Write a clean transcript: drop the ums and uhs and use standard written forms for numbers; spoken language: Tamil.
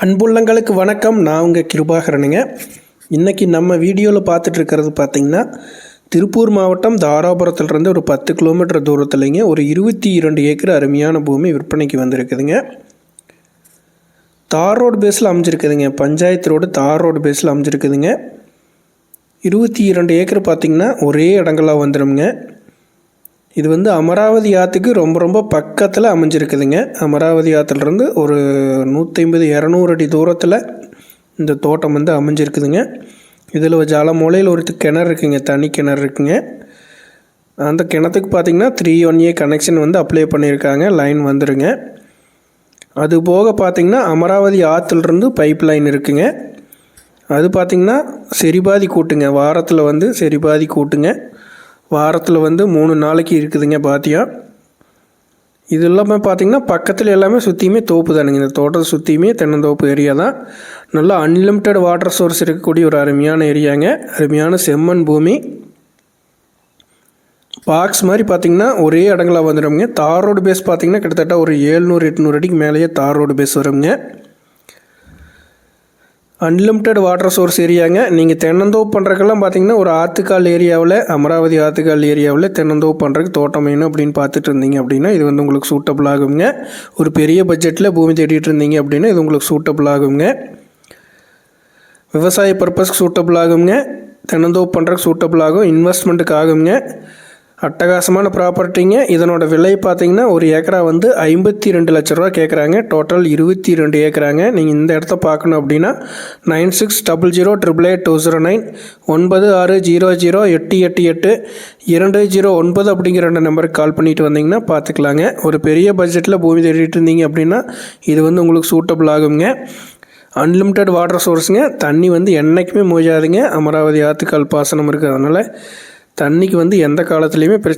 அன்புள்ளங்களுக்கு வணக்கம். நான் உங்கள் கிருபாகரனுங்க. இன்றைக்கி நம்ம வீடியோவில் பார்த்துட்ருக்கிறது பார்த்திங்கன்னா, திருப்பூர் மாவட்டம் தாராபுரத்துலேருந்து ஒரு 10 கிலோமீட்டர் தூரத்துலைங்க ஒரு 22 ஏக்கர் அருமையான பூமி விற்பனைக்கு வந்திருக்குதுங்க. தார் ரோடு பேஸில் அமைஞ்சிருக்குதுங்க. பஞ்சாயத்து ரோடு தார் ரோடு பேஸில் அமைஞ்சிருக்குதுங்க. 22 ஏக்கர் பார்த்திங்கன்னா ஒரே இடங்களாக வந்துடுங்க. இது வந்து அமராவதி ஆற்றுக்கு ரொம்ப பக்கத்தில் அமைஞ்சிருக்குதுங்க. அமராவதி ஆற்றுலேருந்து ஒரு 150-200 அடி தூரத்தில் இந்த தோட்டம் வந்து அமைஞ்சிருக்குதுங்க. இதில் ஜலமூலையில் ஒரு கிணறு இருக்குங்க, தனி கிணறு இருக்குங்க. அந்த கிணத்துக்கு பார்த்திங்கன்னா 3-1A கனெக்ஷன் வந்து அப்ளை பண்ணியிருக்காங்க, லைன் வந்துடுங்க. அது போக பார்த்திங்கன்னா அமராவதி ஆற்றுலேருந்து பைப் லைன் இருக்குங்க. அது பார்த்திங்கன்னா சரிபாதி கூட்டுங்க, வாரத்தில் வந்து சரிபாதி கூட்டுங்க. வாரத்தில் வந்து 3 நாளைக்கு இருக்குதுங்க பாத்தியம். இது இல்லாமல் பார்த்திங்கன்னா பக்கத்தில் எல்லாமே சுற்றியுமே தோப்பு தானுங்க. இந்த தோட்டத்தை சுற்றியுமே தென்னந்தோப்பு ஏரியா தான். நல்லா அன்லிமிட்டட் வாட்டர் சோர்ஸ் இருக்கக்கூடிய ஒரு அருமையான ஏரியாங்க. அருமையான செம்மண் பூமி. பாக்ஸ் மாதிரி பார்த்திங்கன்னா ஒரே இடங்களாக வந்துடுங்க. தார் ரோடு பேஸ் பார்த்திங்கன்னா கிட்டத்தட்ட ஒரு 700-800 அடிக்கு மேலேயே தார் ரோடு பேஸ் வருங்க. அன்லிமிட்டட் வாட்டர் சோர்ஸ் ஏரியாங்க. நீங்கள் தென்னந்தோப்பு பண்ணுறதுக்கெல்லாம் பார்த்தீங்கன்னா ஒரு ஆற்றுக்கால் ஏரியாவில், அமராவதி ஆற்றுக்கால் ஏரியாவில் தென்னந்தோப்பு பண்ணுறதுக்கு தோட்டம் வேணும் அப்படின்னு பார்த்துட்டு இருந்தீங்க அப்படின்னா இது வந்து உங்களுக்கு சூட்டபிள் ஆகுங்க. ஒரு பெரிய பட்ஜெட்டில் பூமி தேடிட்டு இருந்தீங்க அப்படின்னா இது உங்களுக்கு சூட்டபிள் ஆகுங்க. விவசாய பர்பஸ்க்கு சூட்டபிள் ஆகுங்க. தென்னந்தோப்பு பண்ணுறதுக்கு சூட்டபிள் ஆகும். இன்வெஸ்ட்மெண்ட்டுக்கு ஆகுங்க. அட்டகாசமான ப்ராப்பர்ட்டிங்க. இதனோட விலை பார்த்தீங்கன்னா ஒரு ஏக்கரா வந்து 52 லட்ச ரூபா கேட்குறாங்க. டோட்டல் 22 ஏக்கராங்க. நீங்கள் இந்த இடத்த பார்க்கணும் அப்படின்னா 9600888209 9600888209 அப்படிங்கிற 2 நம்பருக்கு கால் பண்ணிட்டு வந்தீங்கன்னா பார்த்துக்கலாங்க. ஒரு பெரிய பட்ஜெட்டில் பூமி தேடிட்டு இருந்தீங்க அப்படின்னா இது வந்து உங்களுக்கு சூட்டபிள் ஆகுங்க. அன்லிமிட்டட் வாட்டர் சோர்ஸுங்க. தண்ணி வந்து என்றைக்குமே மூழ்காதுங்க. அமராவதி ஆற்றுக்கால் பாசனம் இருக்குது. அதனால் தண்ணிக்கு வந்து எந்த காலத்துலேயுமே பிரச்சனை